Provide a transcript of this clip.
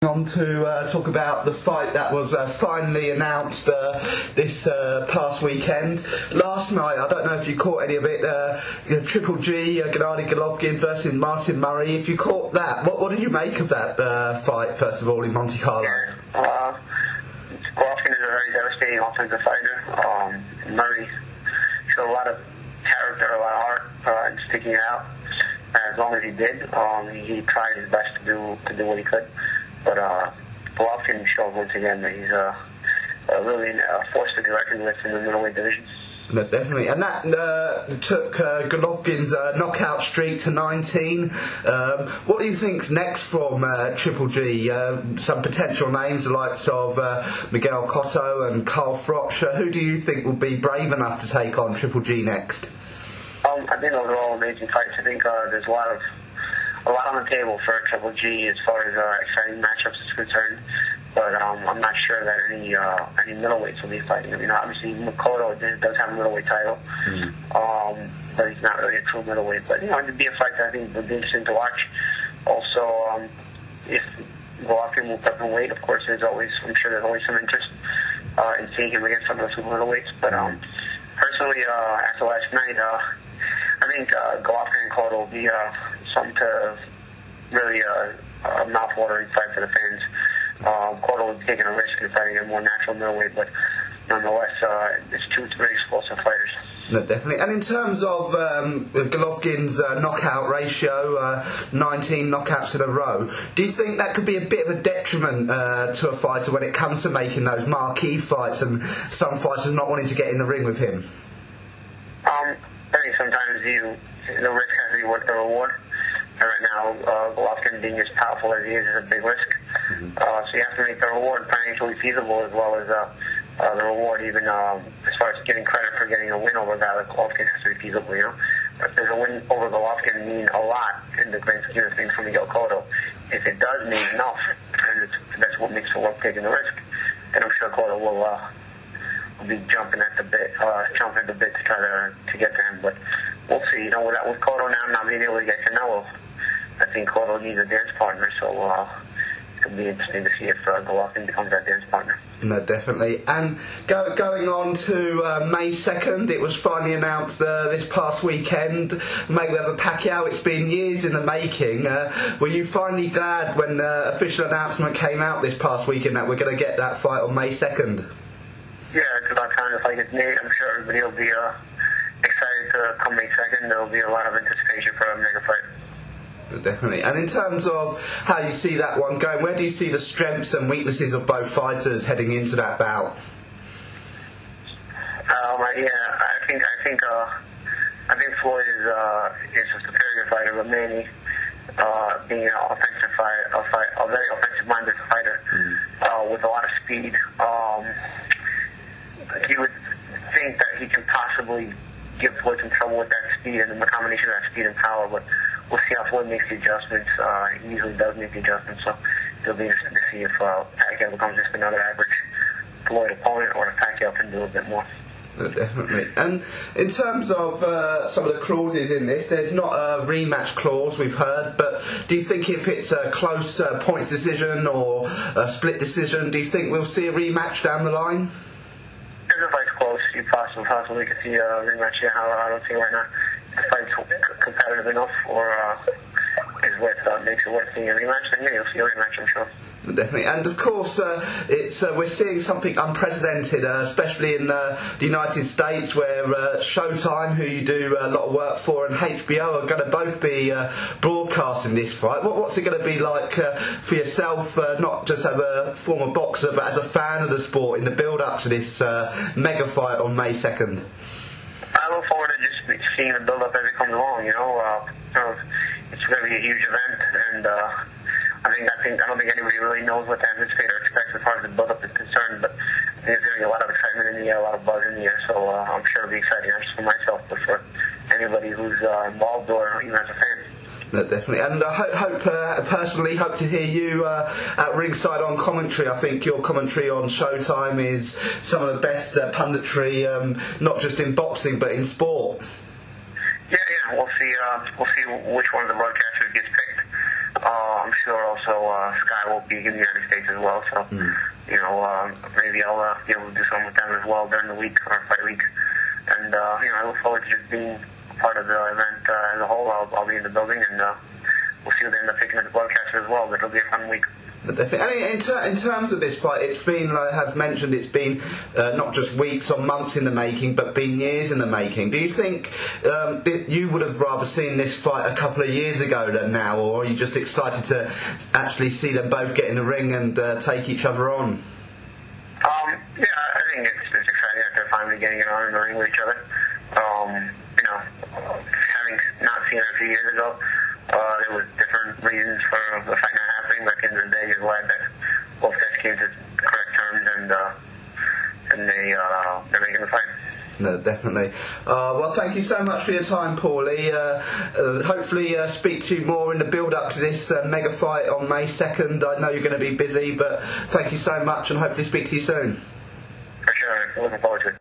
On to talk about the fight that was finally announced this past weekend. Last night, I don't know if you caught any of it, Triple G, Gennady Golovkin versus Martin Murray. If you caught that, what did you make of that fight, first of all, in Monte Carlo? Golovkin is a very devastating offensive fighter. Murray showed a lot of character, a lot of heart in sticking it out. As long as he did, he tried his best to do what he could. But Golovkin showed once again that he's really a force to be reckoned with in the middleweight division. No, definitely, and that took Golovkin's knockout streak to 19. What do you think's next from Triple G? Some potential names, the likes of Miguel Cotto and Carl Froch. Who do you think will be brave enough to take on Triple G next? I think those are all amazing fights. I think there's a lot on the table for Triple G as far as exciting matchups is concerned, but I'm not sure that any middleweights will be fighting. I mean, obviously Cotto does have a middleweight title, but he's not really a true middleweight. But it'd be a fight that I think would be interesting to watch. Also, if Golovkin will up in weight, of course, I'm sure there's always some interest in seeing him against some of the super middleweights. But personally, after last night, I think Golovkin and Cotto will be something to really a mouth-watering fight for the fans. Cotto was taking a risk in fighting a more natural middleweight, but nonetheless, it's two very explosive fighters. No, definitely. And in terms of Golovkin's knockout ratio, 19 knockouts in a row, do you think that could be a bit of a detriment to a fighter when it comes to making those marquee fights and some fighters not wanting to get in the ring with him? I think sometimes the risk has to be worth the reward. And right now, Golovkin being as powerful as he is a big risk. So you have to make the reward financially feasible as well as the reward, even as far as getting credit for getting a win over that. Golovkin has to be feasible, But does a win over Golovkin mean a lot in the grand scheme of things for Miguel Cotto? If it does mean enough, and that's what makes it worth taking the risk, then I'm sure Cotto will be jumping at the bit to try to get to him. But we'll see. With Cotto now not being able to get Canelo, I think Cotto needs a dance partner. So it'll be interesting to see if Golovkin becomes that dance partner. No, definitely. And going on to May 2nd, it was finally announced this past weekend, Mayweather Pacquiao. It's been years in the making. Were you finally glad when the official announcement came out this past weekend that we're going to get that fight on May 2nd? Yeah, it's about time the fight gets made. I'm sure everybody will be excited to come May 2nd. There will be a lot of anticipation for a mega fight. Definitely. And in terms of how you see that one going, where do you see the strengths and weaknesses of both fighters heading into that bout? I think Floyd is a superior fighter, but Manny, being an offensive fighter, a very offensive-minded fighter with a lot of speed. You would think that he can possibly give Floyd some trouble with that speed and the combination of that speed and power, but we'll see how Floyd makes the adjustments. He usually does make the adjustments, so it'll be interesting to see if Pacquiao becomes just another average Floyd opponent or if Pacquiao can do a bit more. Definitely. And in terms of some of the clauses in this, there's not a rematch clause, we've heard, but do you think if it's a close points decision or a split decision, do you think we'll see a rematch down the line? If the fight's close, you possibly could see a rematch. I don't see right now if the fight's competitive enough or makes it worth seeing a rematch, then you'll see a rematch, I'm sure. Definitely. And of course, we're seeing something unprecedented, especially in the United States, where Showtime, who you do a lot of work for, and HBO are going to both be broadcasting this fight. What's it going to be like for yourself, not just as a former boxer, but as a fan of the sport in the build-up to this mega fight on May 2nd? I look forward to just seeing the build-up as it comes along, It's going to be a huge event, and I don't think anybody really knows what to anticipate or expect as far as the build-up is concerned, but there's going to be a lot of excitement in the air, a lot of buzz in the air, so I'm sure it'll be exciting, not just for myself, but for anybody who's involved or even as a fan. No, definitely. And I personally hope to hear you at ringside on commentary. I think your commentary on Showtime is some of the best punditry, not just in boxing, but in sport. Yeah, we'll see which one of the broadcasters gets picked. I'm sure also Sky will be in the United States as well. So, maybe I'll be able to do something with them as well during the week or fight week. And, I look forward to just being part of the event as a whole. I'll be in the building, and we'll see what they end up picking at the broadcast as well. But it'll be a fun week. And in terms of this fight, it's been, like as mentioned, it's been not just weeks or months in the making, but been years in the making. Do you think you would have rather seen this fight a couple of years ago than now, or are you just excited to actually see them both get in the ring and take each other on? Yeah, I think it's exciting that they're finally getting it on in the ring with each other. Having not seen it a few years ago, there was different reasons for the fight not happening, but at the end of the day, you're glad that both guys came to the correct terms and they're making the fight. No, definitely. Well, thank you so much for your time, Paulie. Hopefully speak to you more in the build-up to this mega fight on May 2nd. I know you're going to be busy, but thank you so much, and hopefully speak to you soon. For sure. Looking forward to it.